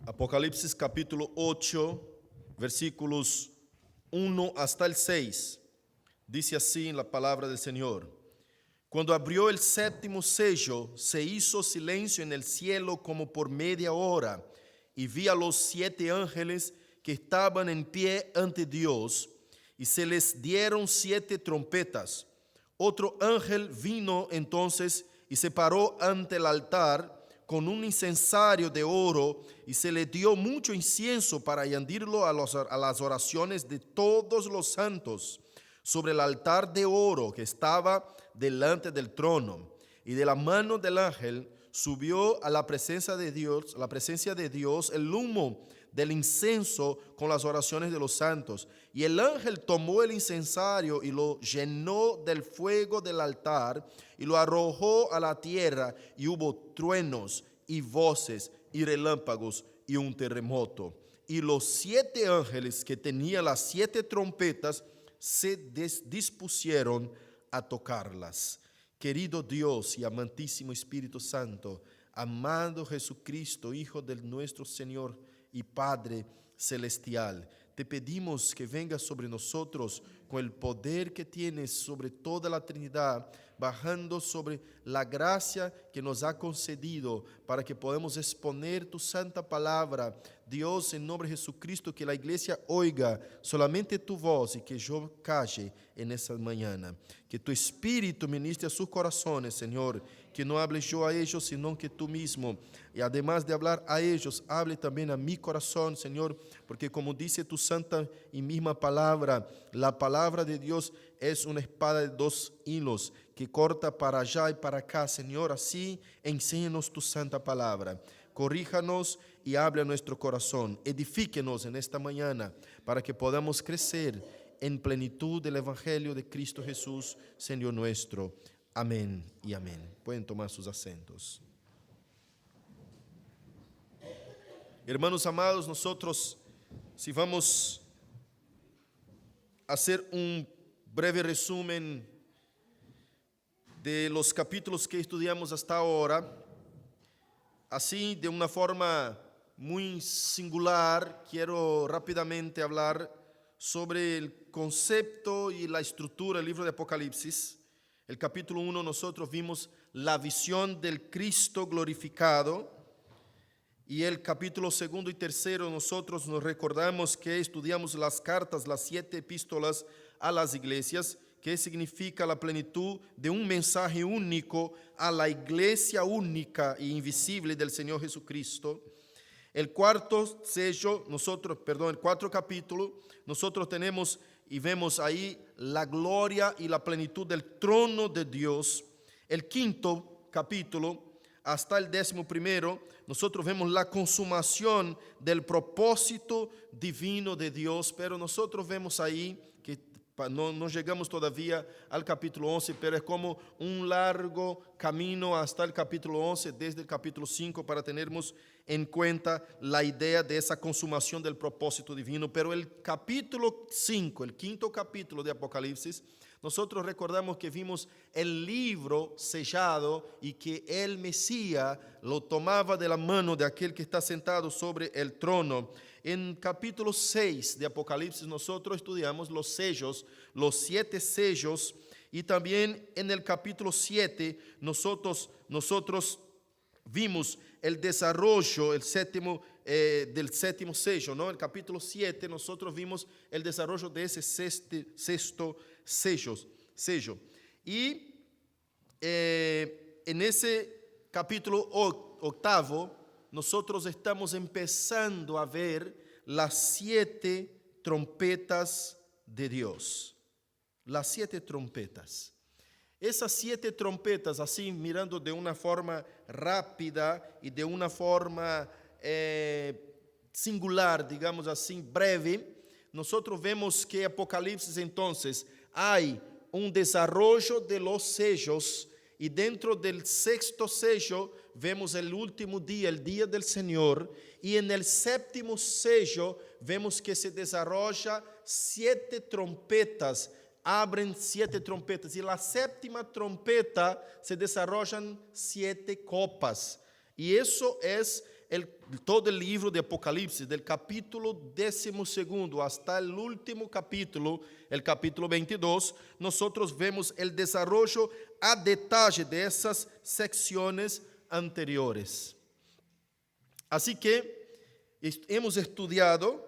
Apocalipsis capítulo 8, versículos 1 hasta el 6. Dice así en la palabra del Señor. Cuando abrió el séptimo sello, se hizo silencio en el cielo como por media hora, y vi a los 7 ángeles que estaban en pie ante Dios, y se les dieron 7 trompetas. Otro ángel vino entonces y se paró ante el altar con un incensario de oro, y se le dio mucho incienso para añadirlo a las oraciones de todos los santos sobre el altar de oro que estaba delante del trono. Y de la mano del ángel subió a la presencia de Dios, el humo del incienso con las oraciones de los santos. Y el ángel tomó el incensario y lo llenó del fuego del altar y lo arrojó a la tierra, y hubo truenos y voces y relámpagos y un terremoto. Y los 7 ángeles que tenían las 7 trompetas se dispusieron a tocarlas. Querido Dios y amantísimo Espíritu Santo, amado Jesucristo, Hijo de nuestro Señor y Padre Celestial, te pedimos que venga sobre nosotros con el poder que tienes sobre toda la Trinidad, bajando sobre la gracia que nos ha concedido para que podamos exponer tu santa palabra. Dios, en nombre de Jesucristo, que la iglesia oiga solamente tu voz y que yo calle en esta mañana. Que tu Espíritu ministre a sus corazones, Señor, que no hable yo a ellos, sino que tú mismo. Y además de hablar a ellos, hable también a mi corazón, Señor, porque como dice tu santa y misma palabra, la palabra de Dios es una espada de 2 hilos que corta para allá y para acá. Señor, así enséñanos tu santa palabra. Corríjanos y hable a nuestro corazón. Edifíquenos en esta mañana para que podamos crecer en plenitud del Evangelio de Cristo Jesús, Señor nuestro. Amén y amén. Pueden tomar sus asientos. Hermanos amados, nosotros, si vamos a hacer un breve resumen de los capítulos que estudiamos hasta ahora, así de una forma muy singular, quiero rápidamente hablar sobre el concepto y la estructura del libro de Apocalipsis. El capítulo 1 nosotros vimos la visión del Cristo glorificado, y el capítulo 2 y 3 nosotros nos recordamos que estudiamos las cartas, las 7 epístolas a las iglesias, que significa la plenitud de un mensaje único a la iglesia única e invisible del Señor Jesucristo. El cuarto capítulo, nosotros tenemos y vemos ahí la gloria y la plenitud del trono de Dios. El quinto capítulo, hasta el 11, nosotros vemos la consumación del propósito divino de Dios, pero nosotros vemos ahí que no llegamos todavía al capítulo 11, pero es como un largo camino hasta el capítulo 11, desde el capítulo 5, para tenermos en cuenta la idea de esa consumación del propósito divino. Pero el capítulo 5, el quinto capítulo de Apocalipsis, nosotros recordamos que vimos el libro sellado y que el Mesías lo tomaba de la mano de aquel que está sentado sobre el trono. En capítulo 6 de Apocalipsis nosotros estudiamos los sellos, los 7 sellos, y también en el capítulo 7 nosotros vimos el desarrollo del séptimo sello, ¿no? El capítulo 7 nosotros vimos el desarrollo de ese sexto sello. Y en ese capítulo 8 nosotros estamos empezando a ver las 7 trompetas de Dios. Las 7 trompetas. Esas 7 trompetas, así mirando de una forma rápida y de una forma singular, digamos así, breve, nosotros vemos que Apocalipsis entonces hay un desarrollo de los sellos, y dentro del sexto sello vemos el último día, el día del Señor, y en el séptimo sello vemos que se desarrolla 7 trompetas, abren 7 trompetas, y la séptima trompeta se desarrollan 7 copas, y eso es todo el libro de Apocalipsis, del capítulo 12 hasta el último capítulo, el capítulo 22, nosotros vemos el desarrollo a detalle de esas secciones anteriores. Así que hemos estudiado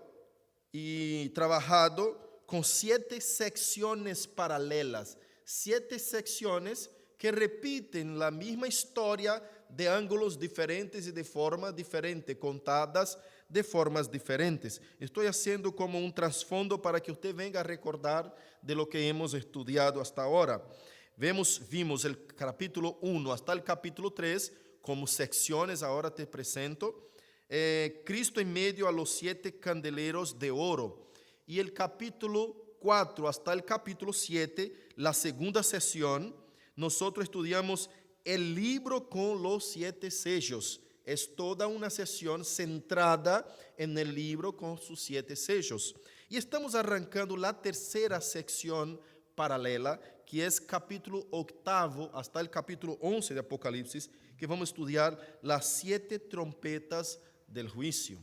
y trabajado con 7 secciones paralelas, 7 secciones que repiten la misma historia de ángulos diferentes y de formas diferentes, contadas de formas diferentes. Estoy haciendo como un trasfondo para que usted venga a recordar de lo que hemos estudiado hasta ahora. Vimos el capítulo 1 hasta el capítulo 3 como secciones, ahora te presento. Cristo en medio a los 7 candeleros de oro. Y el capítulo 4 hasta el capítulo 7, la segunda sesión, nosotros estudiamos el libro con los 7 sellos. Es toda una sesión centrada en el libro con sus 7 sellos. Y estamos arrancando la tercera sección paralela, que es capítulo 8 hasta el capítulo 11 de Apocalipsis, que vamos a estudiar las 7 trompetas del juicio.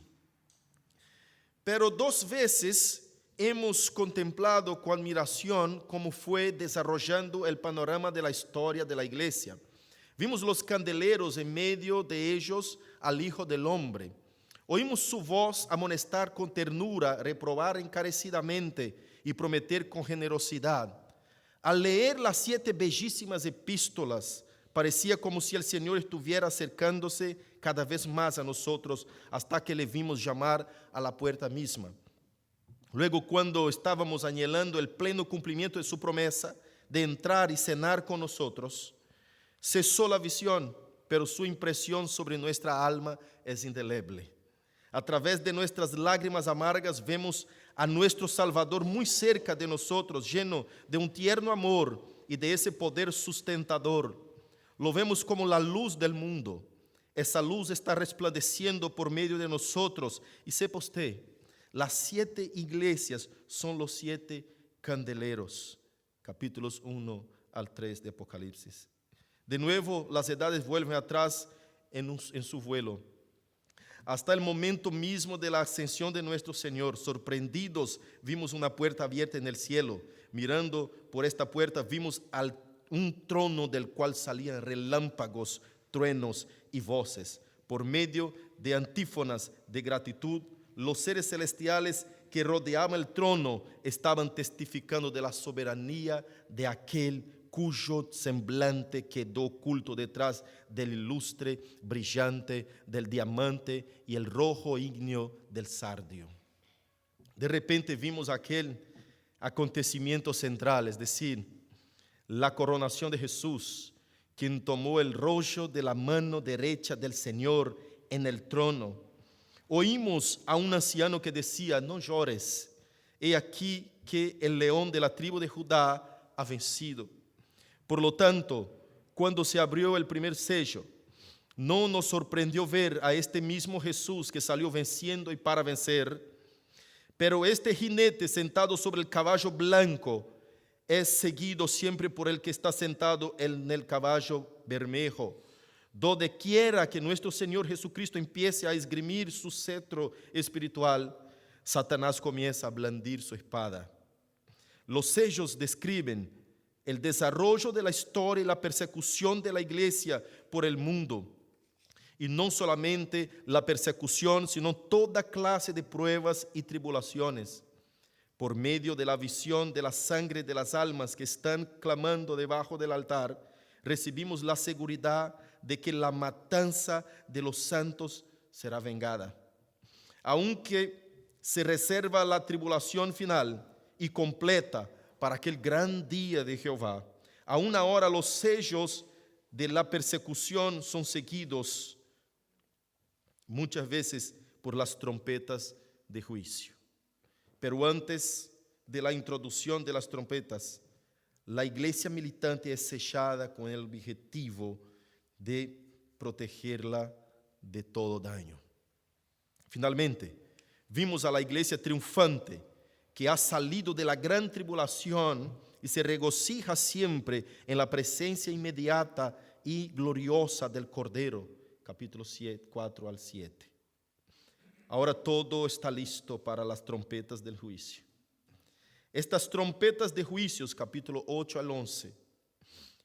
Pero 2 veces hemos contemplado con admiración cómo fue desarrollando el panorama de la historia de la iglesia. Vimos los candeleros en medio de ellos al Hijo del Hombre. Oímos su voz amonestar con ternura, reprobar encarecidamente y prometer con generosidad. Al leer las 7 bellísimas epístolas, parecía como si el Señor estuviera acercándose cada vez más a nosotros hasta que le vimos llamar a la puerta misma. Luego, cuando estábamos anhelando el pleno cumplimiento de su promesa de entrar y cenar con nosotros, cesó la visión, pero su impresión sobre nuestra alma es indeleble. A través de nuestras lágrimas amargas vemos a nuestro Salvador muy cerca de nosotros, lleno de un tierno amor y de ese poder sustentador. Lo vemos como la luz del mundo. Esa luz está resplandeciendo por medio de nosotros. Y sepa usted, las 7 iglesias son los 7 candeleros. Capítulos 1 al 3 de Apocalipsis. De nuevo, las edades vuelven atrás en su vuelo. Hasta el momento mismo de la ascensión de nuestro Señor, sorprendidos, vimos una puerta abierta en el cielo. Mirando por esta puerta, vimos un trono del cual salían relámpagos, truenos y voces. Por medio de antífonas de gratitud, los seres celestiales que rodeaban el trono estaban testificando de la soberanía de aquel cuyo semblante quedó oculto detrás del ilustre brillante del diamante y el rojo ígneo del sardio. De repente vimos aquel acontecimiento central, es decir, la coronación de Jesús, quien tomó el rollo de la mano derecha del Señor en el trono. Oímos a un anciano que decía: no llores, he aquí que el león de la tribu de Judá ha vencido. Por lo tanto, cuando se abrió el primer sello, no nos sorprendió ver a este mismo Jesús que salió venciendo y para vencer, pero este jinete sentado sobre el caballo blanco es seguido siempre por el que está sentado en el caballo bermejo. Donde quiera que nuestro Señor Jesucristo empiece a esgrimir su cetro espiritual, Satanás comienza a blandir su espada. Los sellos describen el desarrollo de la historia y la persecución de la iglesia por el mundo. Y no solamente la persecución, sino toda clase de pruebas y tribulaciones. Por medio de la visión de la sangre de las almas que están clamando debajo del altar, recibimos la seguridad de que la matanza de los santos será vengada. Aunque se reserva la tribulación final y completa para aquel gran día de Jehová, aún ahora los sellos de la persecución son seguidos muchas veces por las trompetas de juicio. Pero antes de la introducción de las trompetas, la iglesia militante es sellada con el objetivo de protegerla de todo daño. Finalmente, vimos a la iglesia triunfante que ha salido de la gran tribulación y se regocija siempre en la presencia inmediata y gloriosa del Cordero. Capítulo 4 al 7. Ahora todo está listo para las trompetas del juicio. Estas trompetas de juicios, capítulo 8 al 11,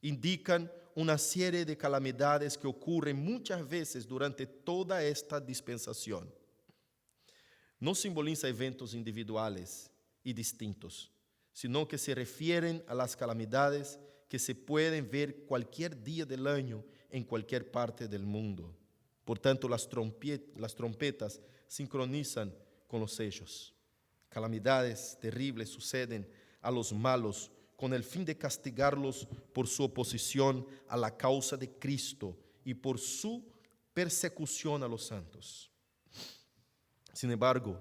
indican una serie de calamidades que ocurren muchas veces durante toda esta dispensación. No simboliza eventos individuales y distintos, sino que se refieren a las calamidades que se pueden ver cualquier día del año en cualquier parte del mundo. Por tanto, las trompetas sincronizan con los sellos. Calamidades terribles suceden a los malos con el fin de castigarlos por su oposición a la causa de Cristo y por su persecución a los santos. Sin embargo,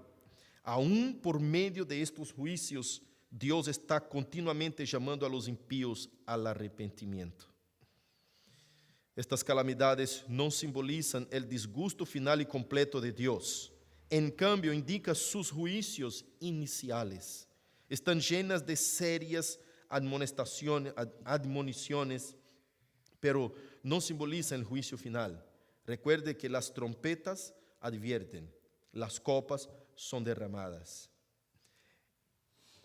aún por medio de estos juicios, Dios está continuamente llamando a los impíos al arrepentimiento. Estas calamidades no simbolizan el disgusto final y completo de Dios. En cambio, indican sus juicios iniciales. Están llenas de serias admoniciones, pero no simbolizan el juicio final. Recuerde que las trompetas advierten, las copas son derramadas.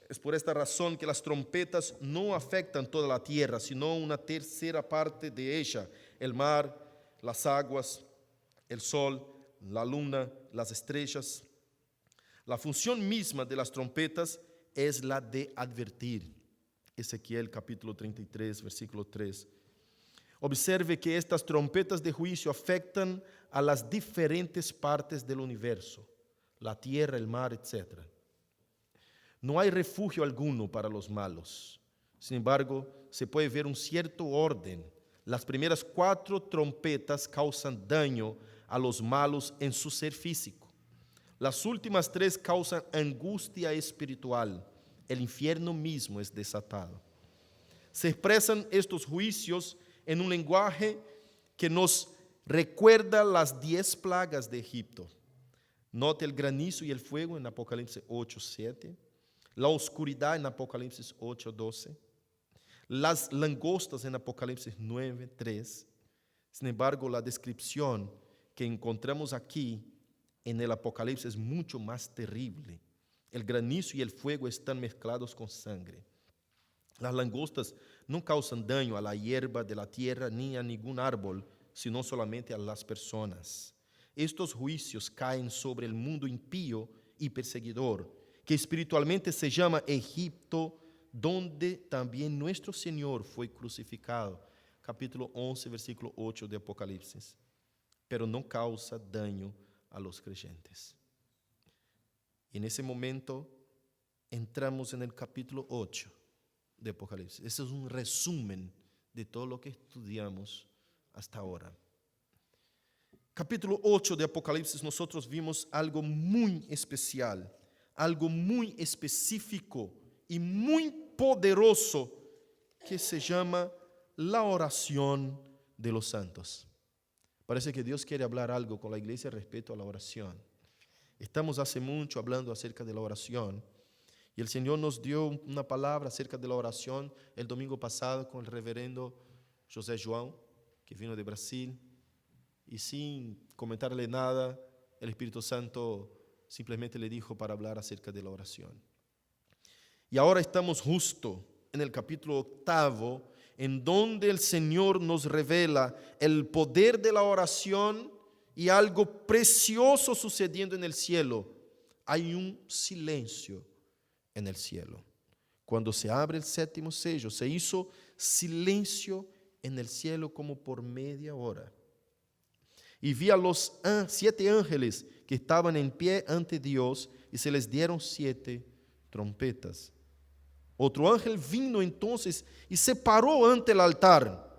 Es por esta razón que las trompetas no afectan toda la tierra, sino una tercera parte de ella: el mar, las aguas, el sol, la luna, las estrellas. La función misma de las trompetas es la de advertir. Ezequiel capítulo 33, versículo 3. Observe que estas trompetas de juicio afectan a las diferentes partes del universo, la tierra, el mar, etc. No hay refugio alguno para los malos. Sin embargo, se puede ver un cierto orden. Las primeras 4 trompetas causan daño a los malos en su ser físico. Las últimas 3 causan angustia espiritual. El infierno mismo es desatado. Se expresan estos juicios en un lenguaje que nos recuerda las 10 plagas de Egipto. Note el granizo y el fuego en Apocalipsis 8:7. La oscuridad en Apocalipsis 8:12, las langostas en Apocalipsis 9:3. Sin embargo, la descripción que encontramos aquí en el Apocalipsis es mucho más terrible. El granizo y el fuego están mezclados con sangre. Las langostas no causan daño a la hierba de la tierra ni a ningún árbol, sino solamente a las personas. Estos juicios caen sobre el mundo impío y perseguidor, que espiritualmente se llama Egipto, donde también nuestro Señor fue crucificado. Capítulo 11, versículo 8 de Apocalipsis. Pero no causa daño a los creyentes. Y en ese momento entramos en el capítulo 8 de Apocalipsis. Ese es un resumen de todo lo que estudiamos hasta ahora. Capítulo 8 de Apocalipsis, nosotros vimos algo muy especial, algo muy específico y muy poderoso que se llama la oración de los santos. Parece que Dios quiere hablar algo con la iglesia respecto a la oración. Estamos hace mucho hablando acerca de la oración y el Señor nos dio una palabra acerca de la oración el domingo pasado con el reverendo José João, que vino de Brasil, y sin comentarle nada, el Espíritu Santo simplemente le dijo para hablar acerca de la oración. Y ahora estamos justo en el capítulo 8, en donde el Señor nos revela el poder de la oración y algo precioso sucediendo en el cielo. Hay un silencio en el cielo. Cuando se abre el 7º sello, se hizo silencio en el cielo como por media hora. Y vi a los 7 ángeles que estaban en pie ante Dios y se les dieron 7 trompetas. Otro ángel vino entonces y se paró ante el altar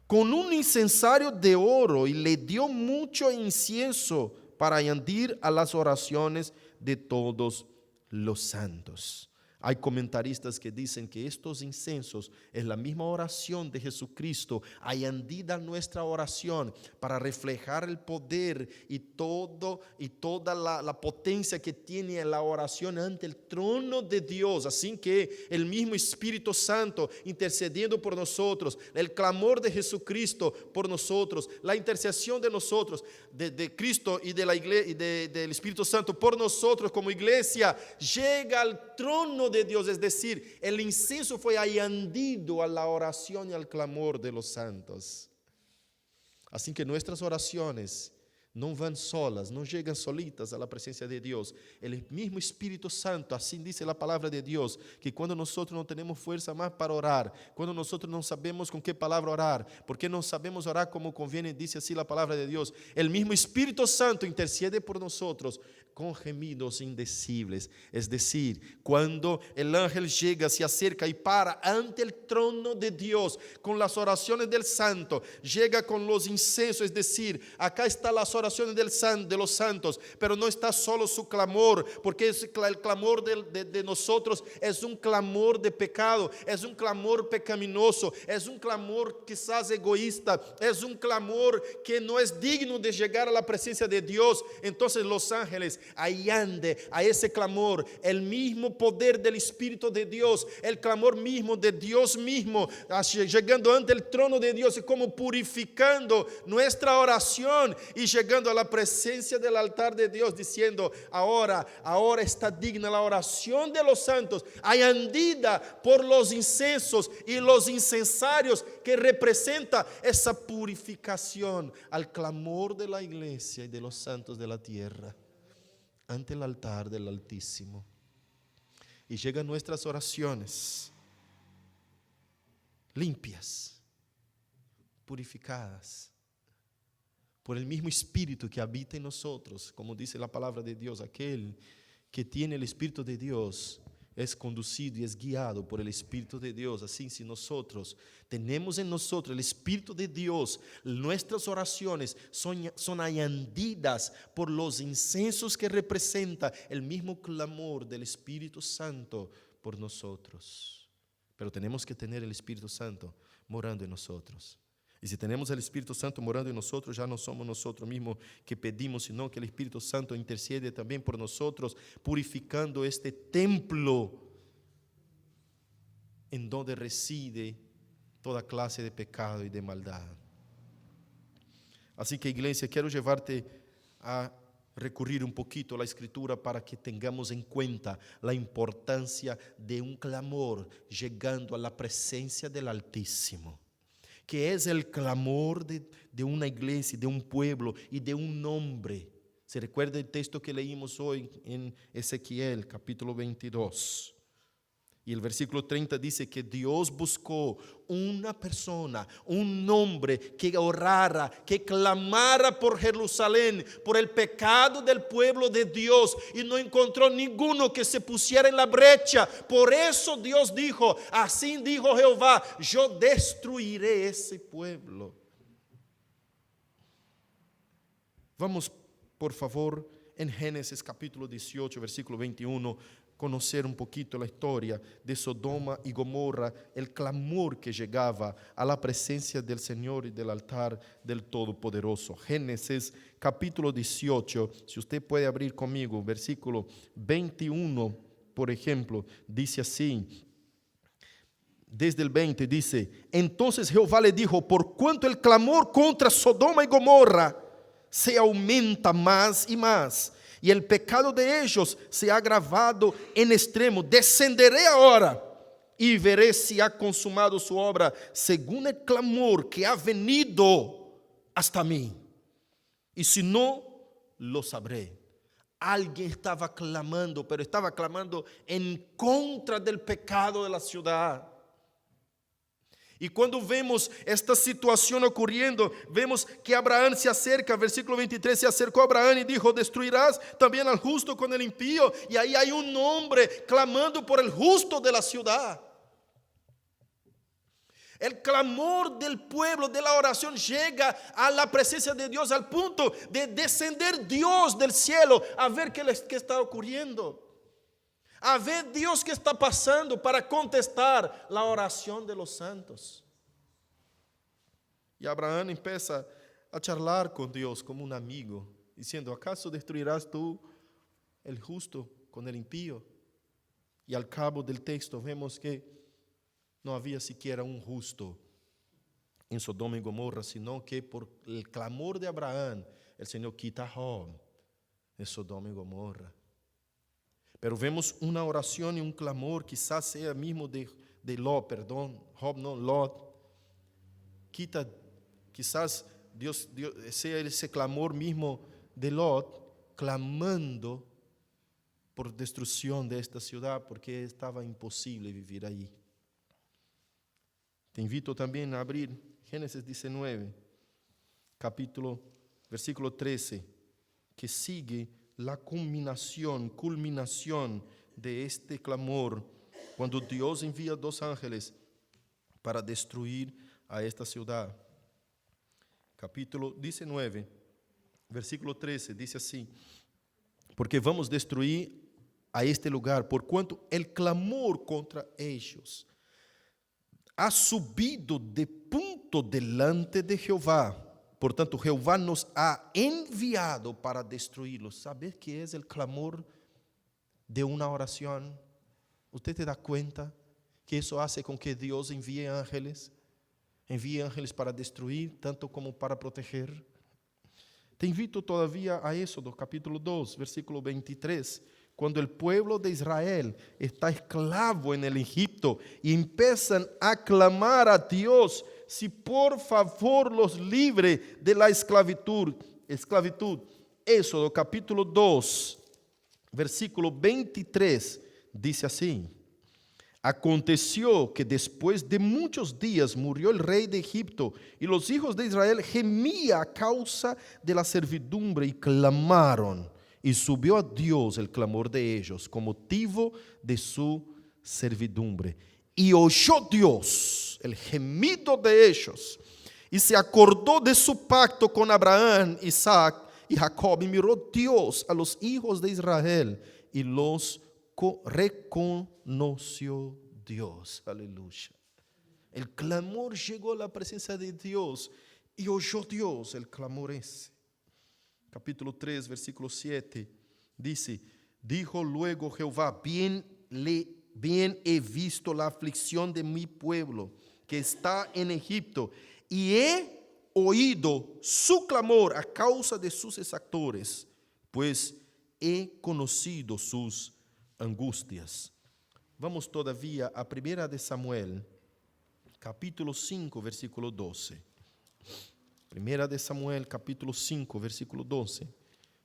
con un incensario de oro y le dio mucho incienso para añadir a las oraciones de todos los santos. Hay comentaristas que dicen que estos incensos es la misma oración de Jesucristo añadida a nuestra oración para reflejar el poder y toda la potencia que tiene la oración ante el trono de Dios. Así que el mismo Espíritu Santo intercediendo por nosotros, el clamor de Jesucristo por nosotros, la intercesión de nosotros, de Cristo y de la iglesia, del Espíritu Santo por nosotros como iglesia, llega al trono de Dios. Es decir, el incienso fue añadido a la oración y al clamor de los santos. Así que nuestras oraciones no van solas, no llegan solitas a la presencia de Dios. El mismo Espíritu Santo, así dice la palabra de Dios, que cuando nosotros no tenemos fuerza más para orar, cuando nosotros no sabemos con qué palabra orar, porque no sabemos orar como conviene, dice así la palabra de Dios, el mismo Espíritu Santo intercede por nosotros con gemidos indecibles. Es decir, cuando el ángel llega, se acerca y para ante el trono de Dios con las oraciones del santo, llega con los incensos, es decir, acá están las oraciones de los santos, pero no está solo su clamor, porque el clamor de nosotros es un clamor de pecado, es un clamor pecaminoso, es un clamor quizás egoísta, es un clamor que no es digno de llegar a la presencia de Dios. Entonces los ángeles añade a ese clamor el mismo poder del Espíritu de Dios, el clamor mismo de Dios mismo, llegando ante el trono de Dios y como purificando nuestra oración y llegando a la presencia del altar de Dios, diciendo: ahora está digna la oración de los santos, añadida por los incensos y los incensarios, que representa esa purificación al clamor de la iglesia y de los santos de la tierra ante el altar del Altísimo. Y llegan nuestras oraciones limpias, purificadas por el mismo Espíritu que habita en nosotros. Como dice la palabra de Dios, aquel que tiene el Espíritu de Dios es conducido y es guiado por el Espíritu de Dios. Así, si nosotros tenemos en nosotros el Espíritu de Dios, nuestras oraciones son añadidas por los incensos que representa el mismo clamor del Espíritu Santo por nosotros. Pero tenemos que tener el Espíritu Santo morando en nosotros. Y si tenemos el Espíritu Santo morando en nosotros, ya no somos nosotros mismos que pedimos, sino que el Espíritu Santo intercede también por nosotros, purificando este templo en donde reside toda clase de pecado y de maldad. Así que, iglesia, quiero llevarte a recurrir un poquito a la Escritura para que tengamos en cuenta la importancia de un clamor llegando a la presencia del Altísimo, que es el clamor de una iglesia, de un pueblo y de un hombre. ¿Se recuerda el texto que leímos hoy en Ezequiel, capítulo 22? Y el versículo 30 dice que Dios buscó una persona, un hombre que orara, que clamara por Jerusalén, por el pecado del pueblo de Dios, y no encontró ninguno que se pusiera en la brecha. Por eso Dios dijo: así dijo Jehová, yo destruiré ese pueblo. Vamos, por favor, en Génesis capítulo 18, versículo 21, conocer un poquito la historia de Sodoma y Gomorra, el clamor que llegaba a la presencia del Señor y del altar del Todopoderoso. Génesis capítulo 18, si usted puede abrir conmigo, versículo 21, por ejemplo, dice así. Desde el 20 dice: entonces Jehová le dijo: por cuanto el clamor contra Sodoma y Gomorra se aumenta más y más, y el pecado de ellos se ha agravado en extremo, descenderé ahora y veré si ha consumado su obra según el clamor que ha venido hasta mí, y si no, lo sabré. Alguien estaba clamando, pero estaba clamando en contra del pecado de la ciudad. Y cuando vemos esta situación ocurriendo, vemos que Abraham se acerca, versículo 23, se acercó a Abraham y dijo: destruirás también al justo con el impío. Y ahí hay un hombre clamando por el justo de la ciudad. El clamor del pueblo, de la oración, llega a la presencia de Dios al punto de descender Dios del cielo a ver qué está ocurriendo. a ver Dios qué está pasando para contestar la oración de los santos. Y Abraham empieza a charlar con Dios como un amigo, diciendo: ¿acaso destruirás tú el justo con el impío? Y al cabo del texto vemos que no había siquiera un justo en Sodoma y Gomorra, sino que por el clamor de Abraham, el Señor quita a Job de Sodoma y Gomorra. Pero vemos una oración y un clamor, quizás sea mismo de Lot, perdón, Job no, Lot. Quizás Dios sea ese clamor mismo de Lot, clamando por destrucción de esta ciudad, porque estaba imposible vivir allí. Te invito también a abrir Génesis 19, versículo 13, que sigue la culminación de este clamor, cuando Dios envía 2 ángeles para destruir a esta ciudad. Capítulo 19, versículo 13, dice así: porque vamos a destruir a este lugar, por cuanto el clamor contra ellos ha subido de punto delante de Jehová. Por tanto, Jehová nos ha enviado para destruirlos. ¿Sabes qué es el clamor de una oración? ¿Usted te da cuenta que eso hace con que Dios envíe ángeles? Envíe ángeles para destruir, tanto como para proteger. Te invito todavía a Éxodo, capítulo 2, versículo 23. Cuando el pueblo de Israel está esclavo en el Egipto y empiezan a clamar a Dios si por favor los libre de la esclavitud. Éxodo capítulo 2, versículo 23, dice así: aconteció que después de muchos días murió el rey de Egipto, y los hijos de Israel gemían a causa de la servidumbre y clamaron. Y subió a Dios el clamor de ellos con motivo de su servidumbre. Y oyó Dios el gemido de ellos, y se acordó de su pacto con Abraham, Isaac y Jacob. Y miró Dios a los hijos de Israel y los reconoció Dios. Aleluya. El clamor llegó a la presencia de Dios y oyó Dios el clamor ese. Capítulo 3, versículo 7, dice: dijo luego Jehová: bien he visto la aflicción de mi pueblo que está en Egipto, y he oído su clamor a causa de sus exactores, pues he conocido sus angustias. Vamos todavía a 1 de Samuel, capítulo 5, versículo 12. 1 de Samuel, capítulo 5, versículo 12.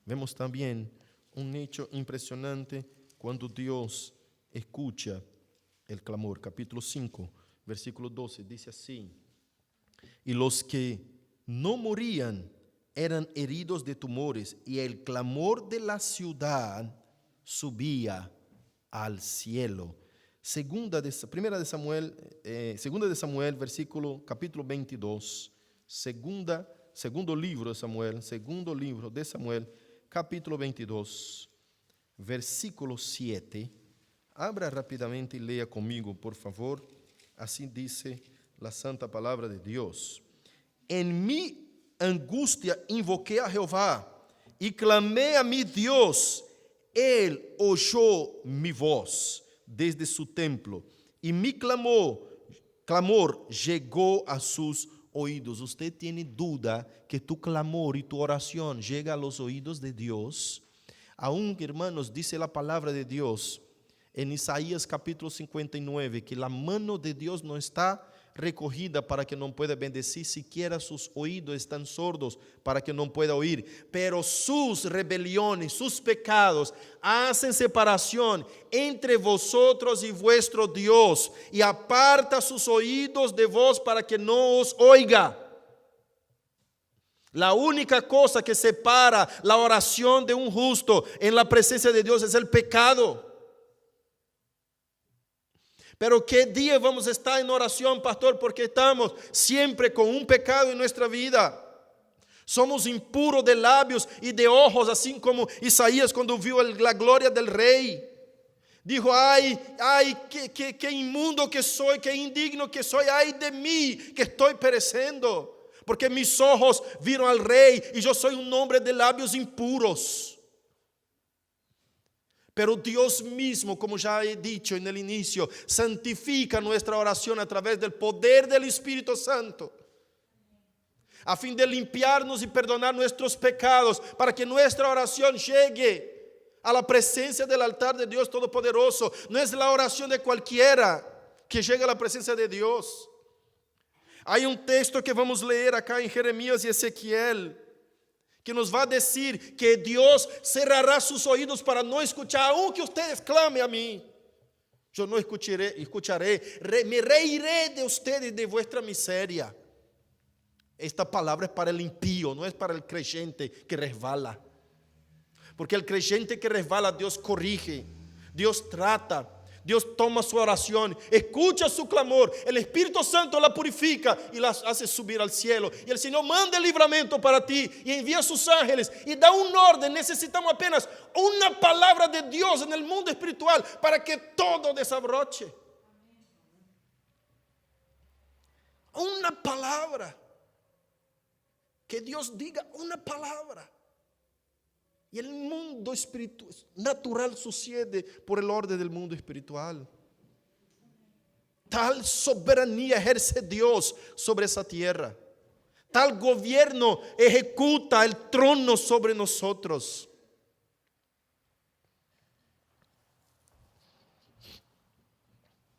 Vemos también un hecho impresionante cuando Dios escucha el clamor. Capítulo 5, versículo 12, dice así: y los que no morían eran heridos de tumores, y el clamor de la ciudad subía al cielo. Segunda de Samuel, capítulo 22. Segundo libro de Samuel, capítulo 22, versículo 7. Abra rápidamente y lea conmigo, por favor. Así dice la santa palabra de Dios: en mi angustia invoqué a Jehová y clamé a mi Dios. Él oyó mi voz desde su templo, y mi clamor llegó a sus oídos. ¿Usted tiene duda que tu clamor y tu oración llega a los oídos de Dios? Aún, hermanos, dice la palabra de Dios en Isaías capítulo 59, que la mano de Dios no está recogida para que no pueda bendecir, siquiera sus oídos están sordos para que no pueda oír, pero sus rebeliones, sus pecados hacen separación entre vosotros y vuestro Dios, y aparta sus oídos de vos para que no os oiga. La única cosa que separa la oración de un justo en la presencia de Dios es el pecado. Pero ¿qué día vamos a estar en oración, pastor? Porque estamos siempre con un pecado en nuestra vida. Somos impuros de labios y de ojos, así como Isaías cuando vio la gloria del rey. Dijo, ay, qué inmundo que soy, qué indigno que soy, ay de mí que estoy pereciendo, porque mis ojos vieron al Rey y yo soy un hombre de labios impuros. Pero Dios mismo, como ya he dicho en el inicio, santifica nuestra oración a través del poder del Espíritu Santo, a fin de limpiarnos y perdonar nuestros pecados, para que nuestra oración llegue a la presencia del altar de Dios Todopoderoso. No es la oración de cualquiera que llega a la presencia de Dios. Hay un texto que vamos a leer acá en Jeremías y Ezequiel, que nos va a decir que Dios cerrará sus oídos para no escuchar, aunque ustedes clamen a mí. Yo no escucharé, me reiré de ustedes y de vuestra miseria. Esta palabra es para el impío, no es para el creyente que resbala. Porque el creyente que resbala, Dios corrige, Dios trata, Dios toma su oración, escucha su clamor, el Espíritu Santo la purifica y la hace subir al cielo. Y el Señor manda el libramento para ti y envía sus ángeles y da un orden. Necesitamos apenas una palabra de Dios en el mundo espiritual para que todo desabroche. Una palabra. Que Dios diga una palabra. Y el mundo espiritual natural sucede por el orden del mundo espiritual. Tal soberanía ejerce Dios sobre esa tierra. Tal gobierno ejecuta el trono sobre nosotros.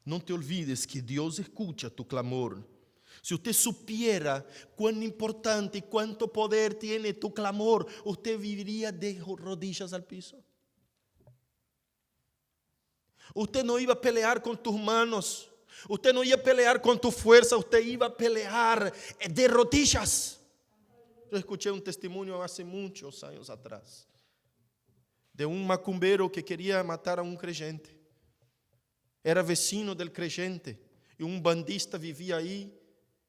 No te olvides que Dios escucha tu clamor. Si usted supiera cuán importante y cuánto poder tiene tu clamor, usted viviría de rodillas al piso. Usted no iba a pelear con tus manos. Usted no iba a pelear con tu fuerza. Usted iba a pelear de rodillas. Yo escuché un testimonio hace muchos años atrás de un macumbero que quería matar a un creyente. Era vecino del creyente y un bandista vivía ahí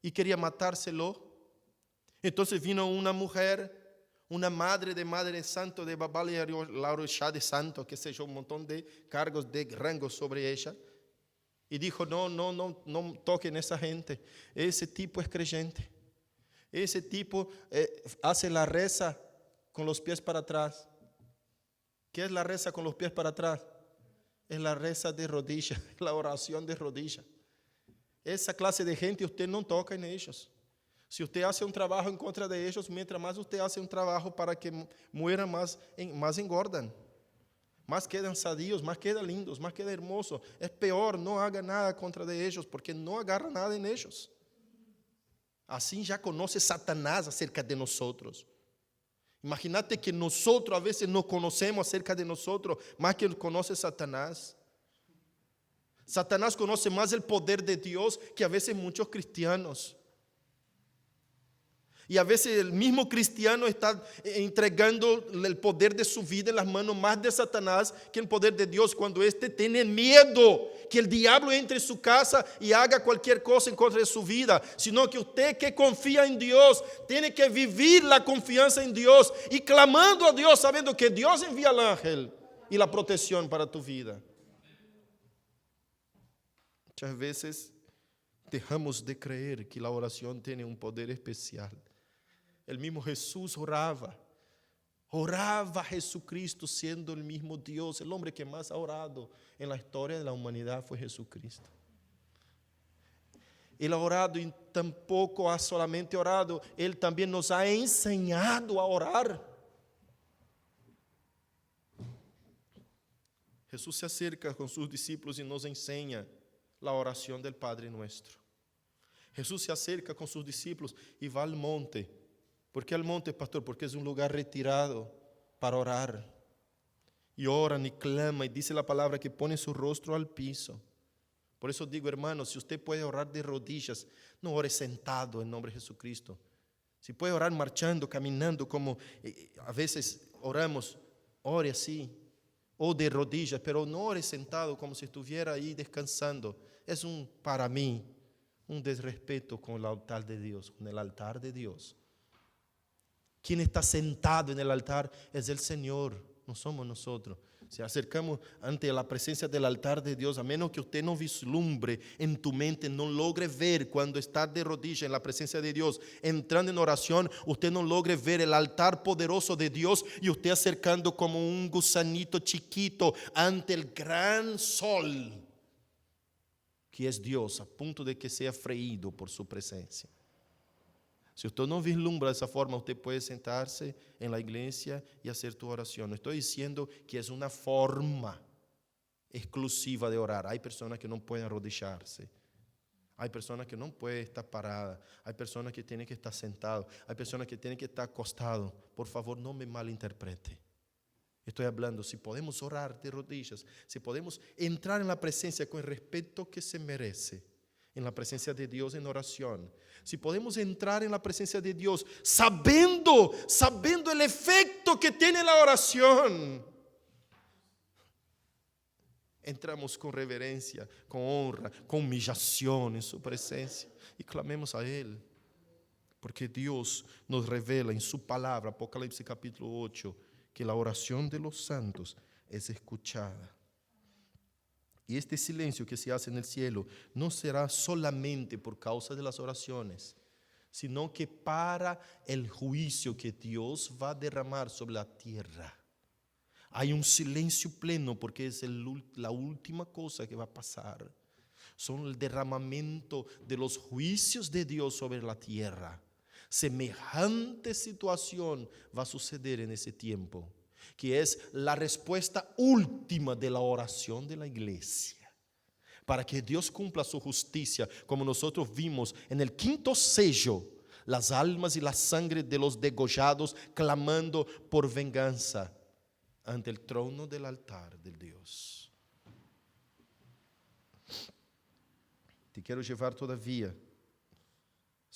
y quería matárselo. Entonces vino una mujer, una madre de santo, de Babal y Laurechá de santo, que sé yo, un montón de cargos de rango sobre ella. Y dijo, no toquen a esa gente. Ese tipo es creyente. Ese tipo hace la reza con los pies para atrás. ¿Qué es la reza con los pies para atrás? Es la reza de rodillas, la oración de rodillas. Esa clase de gente usted no toca en ellos. Si usted hace un trabajo en contra de ellos, mientras más usted hace un trabajo para que mueran, más engordan. Más quedan sadios, más quedan lindos, más quedan hermosos. Es peor, no haga nada contra de ellos, porque no agarra nada en ellos. Así ya conoce Satanás acerca de nosotros. Imagínate que nosotros a veces no conocemos acerca de nosotros más que conoce Satanás. Satanás conoce más el poder de Dios que a veces muchos cristianos. Y a veces el mismo cristiano está entregando el poder de su vida en las manos más de Satanás que el poder de Dios, cuando éste tiene miedo que el diablo entre en su casa y haga cualquier cosa en contra de su vida, sino que usted que confía en Dios tiene que vivir la confianza en Dios y clamando a Dios, sabiendo que Dios envía al ángel y la protección para tu vida. Muchas veces dejamos de creer que la oración tiene un poder especial. El mismo Jesús oraba a Jesucristo siendo el mismo Dios. El hombre que más ha orado en la historia de la humanidad fue Jesucristo. Él ha orado y tampoco ha solamente orado, Él también nos ha enseñado a orar. Jesús se acerca con sus discípulos y nos enseña la oración del Padre Nuestro. Jesús se acerca con sus discípulos y va al monte. ¿Por qué al monte, pastor? Porque es un lugar retirado para orar. Y oran y claman y dice la palabra que pone su rostro al piso. Por eso digo, hermanos, si usted puede orar de rodillas, no ore sentado en nombre de Jesucristo. Si puede orar marchando, caminando, como a veces oramos, ore así, o de rodillas, pero no ore sentado como si estuviera ahí descansando. Es para mí, un desrespeto con el altar de Dios, con el altar de Dios. Quien está sentado en el altar es el Señor, no somos nosotros. Se acercamos ante la presencia del altar de Dios, a menos que usted no vislumbre en tu mente, no logre ver cuando está de rodillas en la presencia de Dios, entrando en oración, usted no logre ver el altar poderoso de Dios y usted acercando como un gusanito chiquito ante el gran sol, que es Dios, a punto de que sea freído por su presencia. Si usted no vislumbra de esa forma, usted puede sentarse en la iglesia y hacer tu oración. No estoy diciendo que es una forma exclusiva de orar. Hay personas que no pueden arrodillarse. Hay personas que no pueden estar paradas. Hay personas que tienen que estar sentadas. Hay personas que tienen que estar acostadas. Por favor, no me malinterprete. Estoy hablando, si podemos orar de rodillas, si podemos entrar en la presencia con el respeto que se merece, en la presencia de Dios en oración, si podemos entrar en la presencia de Dios sabiendo el efecto que tiene la oración, entramos con reverencia, con honra, con humillación en su presencia y clamemos a Él, porque Dios nos revela en su palabra, Apocalipsis capítulo 8, que la oración de los santos es escuchada. Y este silencio que se hace en el cielo no será solamente por causa de las oraciones, sino que para el juicio que Dios va a derramar sobre la tierra. Hay un silencio pleno porque es la última cosa que va a pasar. Son el derramamiento de los juicios de Dios sobre la tierra. Semejante situación va a suceder en ese tiempo, que es la respuesta última de la oración de la iglesia, para que Dios cumpla su justicia, como nosotros vimos en el quinto sello, las almas y la sangre de los degollados clamando por venganza ante el trono del altar del Dios. Te quiero llevar todavía,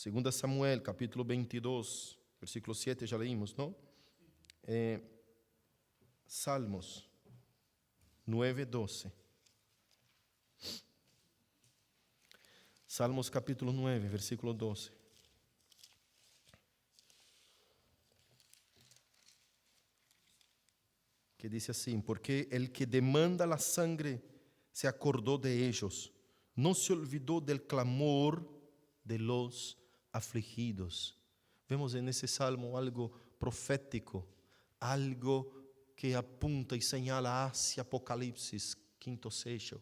2 Samuel capítulo 22, versículo 7, ya leímos, ¿no? Salmos 9:12. Salmos capítulo 9, versículo 12. Que dice así: porque el que demanda la sangre se acordó de ellos, no se olvidó del clamor de los afligidos. Vemos en ese salmo algo profético, algo que apunta y señala hacia Apocalipsis, quinto sello.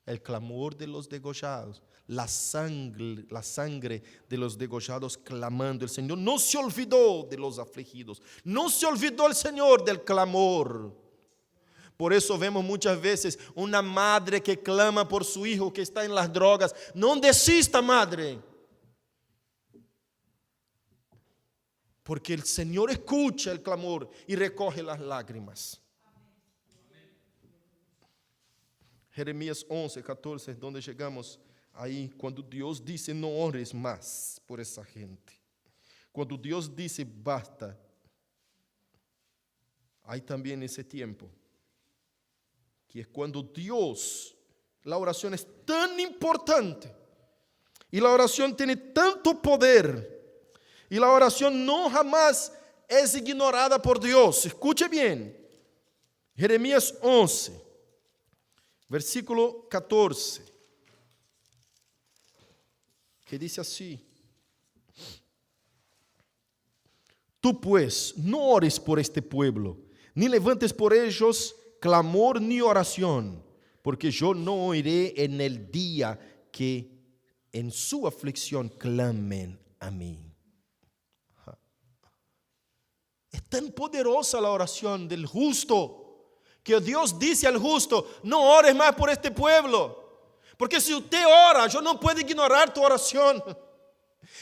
El clamor de los degollados, la sangre de los degollados clamando. El Señor no se olvidó de los afligidos, no se olvidó el Señor del clamor. Por eso vemos muchas veces una madre que clama por su hijo que está en las drogas. No desista, madre, porque el Señor escucha el clamor y recoge las lágrimas. Jeremías 11, 14, donde llegamos ahí, cuando Dios dice no ores más por esa gente. Cuando Dios dice basta, hay también ese tiempo, que es cuando Dios, la oración es tan importante y la oración tiene tanto poder y la oración no jamás es ignorada por Dios. Escuche bien, Jeremías 11. Versículo 14, que dice así: tú pues no ores por este pueblo, ni levantes por ellos clamor ni oración, porque yo no oiré en el día que en su aflicción clamen a mí. Es tan poderosa la oración del justo, que Dios dice al justo: no ores más por este pueblo, porque si usted ora, yo no puedo ignorar tu oración,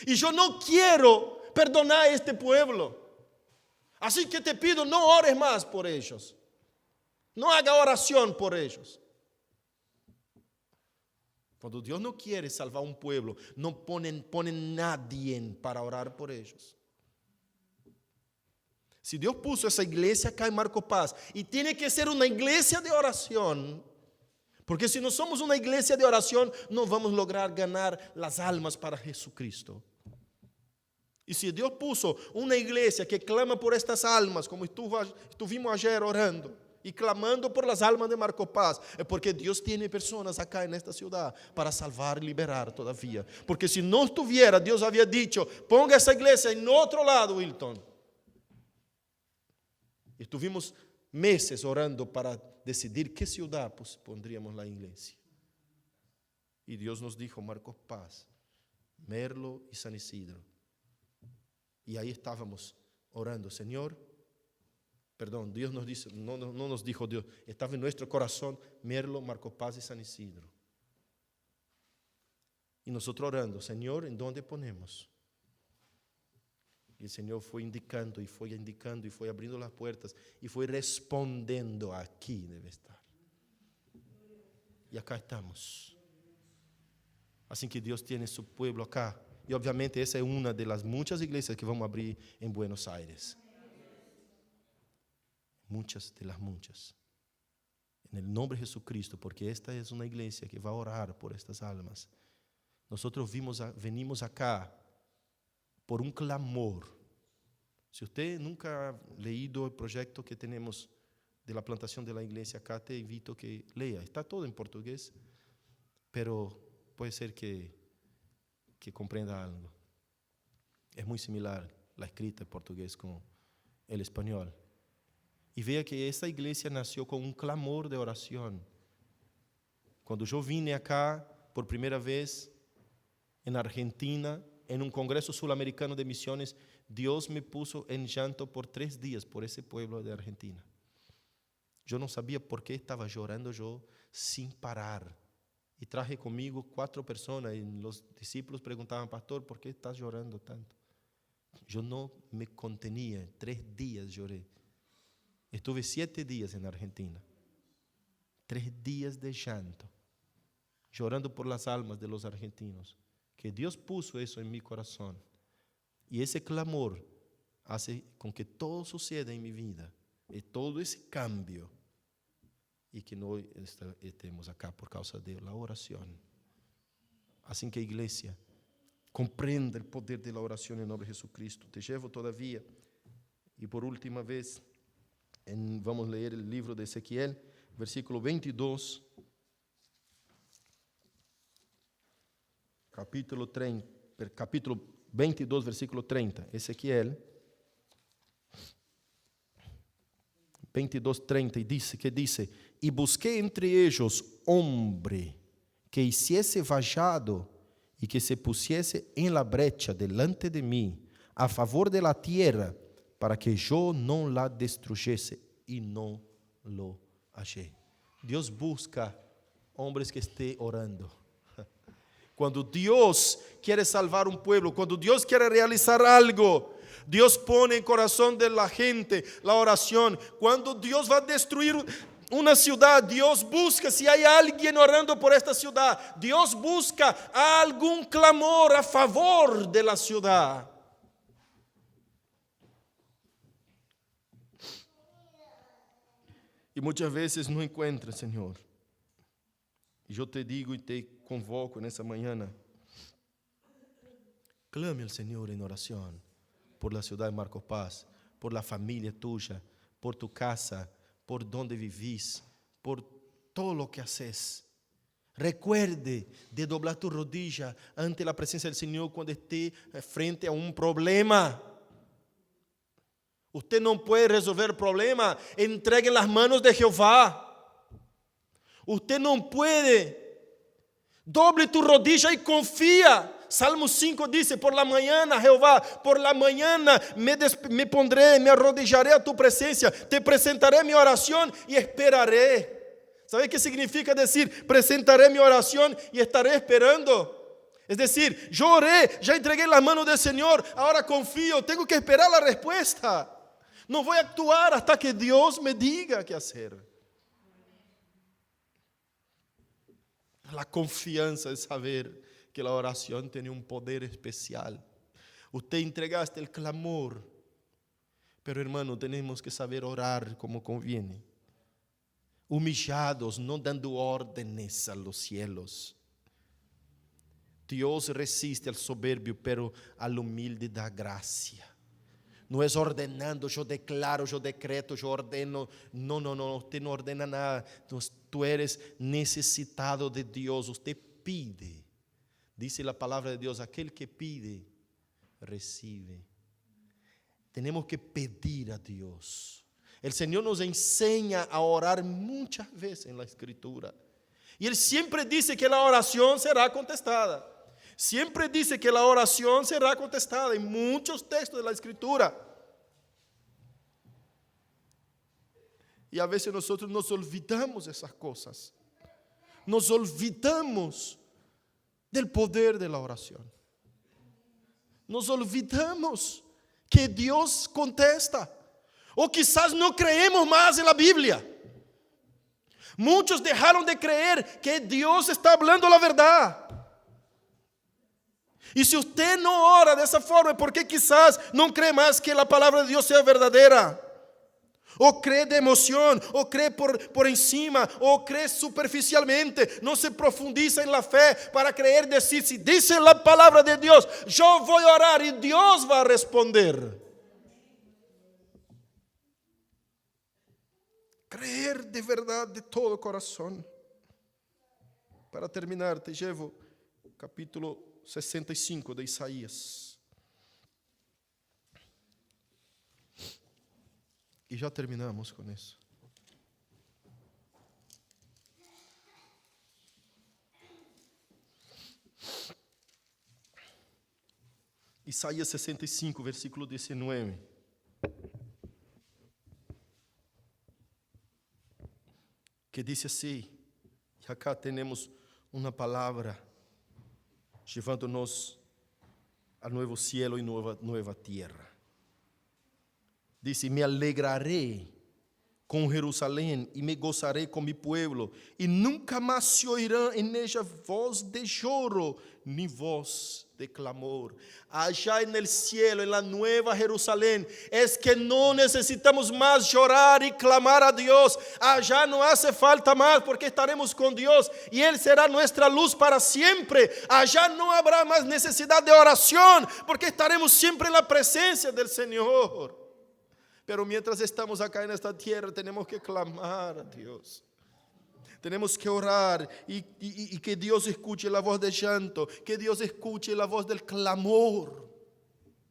y yo no quiero perdonar a este pueblo, así que te pido, no ores más por ellos, no haga oración por ellos. Cuando Dios no quiere salvar un pueblo, no pone nadie para orar por ellos. Si Dios puso esa iglesia acá en Marco Paz y tiene que ser una iglesia de oración, porque si no somos una iglesia de oración, no vamos a lograr ganar las almas para Jesucristo. Y si Dios puso una iglesia que clama por estas almas, como estuvimos ayer orando, y clamando por las almas de Marcos Paz, es porque Dios tiene personas acá en esta ciudad para salvar y liberar todavía. Porque si no estuviera, Dios había dicho, ponga esa iglesia en otro lado, Wilton. Y estuvimos meses orando para decidir qué ciudad pondríamos la iglesia. Y Dios nos dijo, Marcos Paz, Merlo y San Isidro. Y ahí estábamos orando, Señor, perdón, Dios nos dice, no nos dijo Dios, estaba en nuestro corazón Merlo, Marcos Paz y San Isidro. Y nosotros orando, Señor, ¿en dónde ponemos? Y el Señor fue indicando y fue indicando y fue abriendo las puertas y fue respondiendo, aquí debe estar. Y acá estamos. Así que Dios tiene su pueblo acá. Y obviamente esa es una de las muchas iglesias que vamos a abrir en Buenos Aires. Muchas de las muchas. En el nombre de Jesucristo, porque esta es una iglesia que va a orar por estas almas. Nosotros venimos acá por un clamor. Si usted nunca ha leído el proyecto que tenemos de la plantación de la iglesia acá, te invito a que lea. Está todo en portugués, pero puede ser que comprenda algo. Es muy similar la escrita en portugués con el español. Y vea que esta iglesia nació con un clamor de oración. Cuando yo vine acá por primera vez en Argentina, en un congreso sudamericano de misiones, Dios me puso en llanto por 3 días por ese pueblo de Argentina. Yo no sabía por qué estaba llorando yo sin parar. Y traje conmigo 4 personas y los discípulos preguntaban, pastor, ¿por qué estás llorando tanto? Yo no me contenía, 3 días lloré. Estuve 7 días en Argentina, 3 días de llanto, llorando por las almas de los argentinos, que Dios puso eso en mi corazón. Y ese clamor hace con que todo suceda en mi vida, y todo ese cambio, y que no estemos acá por causa de la oración. Así que iglesia, comprenda el poder de la oración en nombre de Jesucristo. Te llevo todavía, y por última vez, vamos a leer el libro de Ezequiel, versículo 22, capítulo 22, versículo 30. Ezequiel 22, 30, y dice, y busqué entre ellos hombre que hiciese vallado y que se pusiese en la brecha delante de mí a favor de la tierra para que yo no la destruyese, y no lo hallé. Dios busca hombres que estén orando. Cuando Dios quiere salvar un pueblo, cuando Dios quiere realizar algo, Dios pone en el corazón de la gente la oración. Cuando Dios va a destruir una ciudad, Dios busca si hay alguien orando por esta ciudad. Dios busca algún clamor a favor de la ciudad. Y muchas veces no encuentra, Señor. Y yo te digo y te convoco en esta mañana. Clame al Señor en oración por la ciudad de Marcos Paz, por la familia tuya, por tu casa, por donde vivís, por todo lo que haces. Recuerde de doblar tu rodilla ante la presencia del Señor cuando esté frente a un problema. Usted no puede resolver el problema, entregue en las manos de Jehová. Usted no puede. Doble tu rodilla y confía. Salmo 5 dice, por la mañana, Jehová, por la mañana me pondré, me arrodillaré a tu presencia, te presentaré mi oración y esperaré. ¿Sabe qué significa decir, presentaré mi oración y estaré esperando? Es decir, yo oré, ya entregué en las manos del Señor, ahora confío, tengo que esperar la respuesta. No voy a actuar hasta que Dios me diga qué hacer. La confianza es saber que la oración tiene un poder especial. Usted entregaste el clamor, pero hermano, tenemos que saber orar como conviene. Humillados, no dando órdenes a los cielos. Dios resiste al soberbio, pero al humilde da gracia. No es ordenando, yo declaro, yo decreto, yo ordeno. No, no, no, usted no ordena nada. Tú eres necesitado de Dios. Usted pide. Dice la palabra de Dios, aquel que pide, recibe. Tenemos que pedir a Dios. El Señor nos enseña a orar muchas veces en la Escritura. Y Él siempre dice que la oración será contestada. Siempre dice que la oración será contestada en muchos textos de la Escritura. Y a veces nosotros nos olvidamos de esas cosas. Nos olvidamos del poder de la oración. Nos olvidamos que Dios contesta. O quizás no creemos más en la Biblia. Muchos dejaron de creer que Dios está hablando la verdad. Y si usted no ora de esa forma, ¿por qué quizás no cree más que la palabra de Dios sea verdadera? O cree de emoción, o cree por encima, o cree superficialmente. No se profundiza en la fe para creer, decir, si dice la palabra de Dios, yo voy a orar y Dios va a responder. Creer de verdad de todo corazón. Para terminar, te llevo capítulo 65 de Isaías. Y ya terminamos con eso. Isaías 65, versículo 19. Que dice así, y acá tenemos una palabra llevándonos al nuevo cielo y nueva tierra. Dice, me alegraré con Jerusalén y me gozaré con mi pueblo, y nunca más se oirá en ella voz de lloro ni voz de clamor. Allá en el cielo, en la nueva Jerusalén, es que no necesitamos más llorar y clamar a Dios. Allá no hace falta más, porque estaremos con Dios y Él será nuestra luz para siempre. Allá no habrá más necesidad de oración, porque estaremos siempre en la presencia del Señor. Pero mientras estamos acá en esta tierra, tenemos que clamar a Dios. Tenemos que orar y que Dios escuche la voz del llanto, que Dios escuche la voz del clamor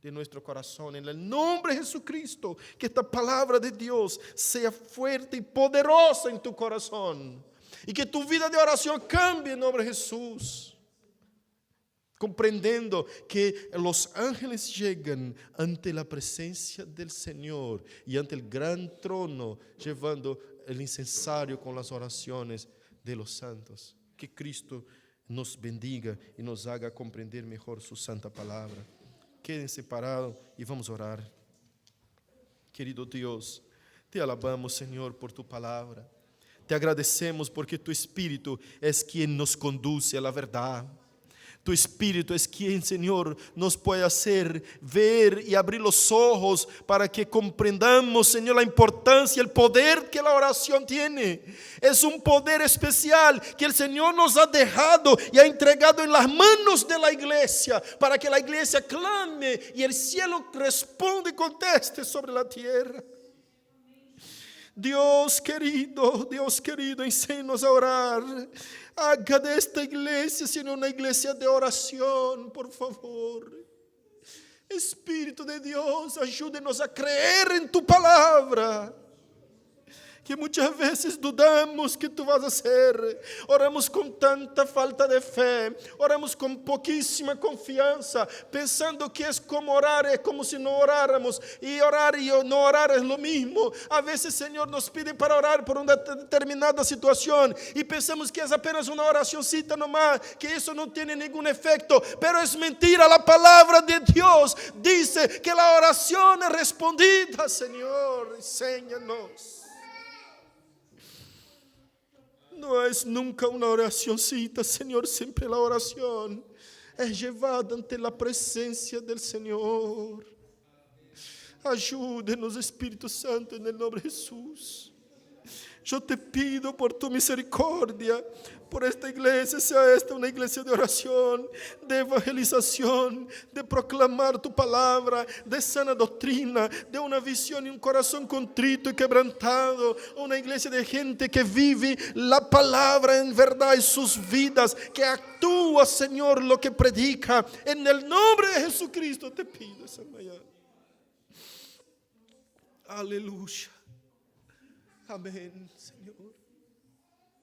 de nuestro corazón. En el nombre de Jesucristo, que esta palabra de Dios sea fuerte y poderosa en tu corazón. Y que tu vida de oración cambie en nombre de Jesús. Comprendiendo que los ángeles llegan ante la presencia del Señor y ante el gran trono, llevando el incensario con las oraciones de los santos. Que Cristo nos bendiga y nos haga comprender mejor su santa palabra. Quédense parados y vamos a orar. Querido Dios, te alabamos, Señor, por tu palabra. Te agradecemos porque tu Espíritu es quien nos conduce a la verdad. Tu Espíritu es quien, Señor, nos puede hacer ver y abrir los ojos para que comprendamos, Señor, la importancia y el poder que la oración tiene. Es un poder especial que el Señor nos ha dejado y ha entregado en las manos de la iglesia, para que la iglesia clame y el cielo responda y conteste sobre la tierra. Dios querido, enséñanos a orar. Haga de esta iglesia, Señor, una iglesia de oración, por favor. Espíritu de Dios, ayúdenos a creer en tu palabra. Que muchas veces dudamos que tú vas a hacer. Oramos con tanta falta de fe. Oramos con poquísima confianza, pensando que es como orar, es como si no oráramos. Y orar y no orar es lo mismo. A veces, Señor, nos pide para orar por una determinada situación y pensamos que es apenas una oracióncita nomás, que eso no tiene ningún efecto. Pero es mentira, la palabra de Dios dice que la oración es respondida. Señor, enséñanos. No es nunca una oracióncita, Señor, siempre la oración es llevada ante la presencia del Señor. Ayúdenos, Espíritu Santo, en el nombre de Jesús. Yo te pido por tu misericordia, por esta iglesia, sea esta una iglesia de oración, de evangelización, de proclamar tu palabra, de sana doctrina, de una visión y un corazón contrito y quebrantado, una iglesia de gente que vive la palabra en verdad en sus vidas, que actúa, Señor, lo que predica. En el nombre de Jesucristo te pido esa mañana. Aleluya. Amén, Señor.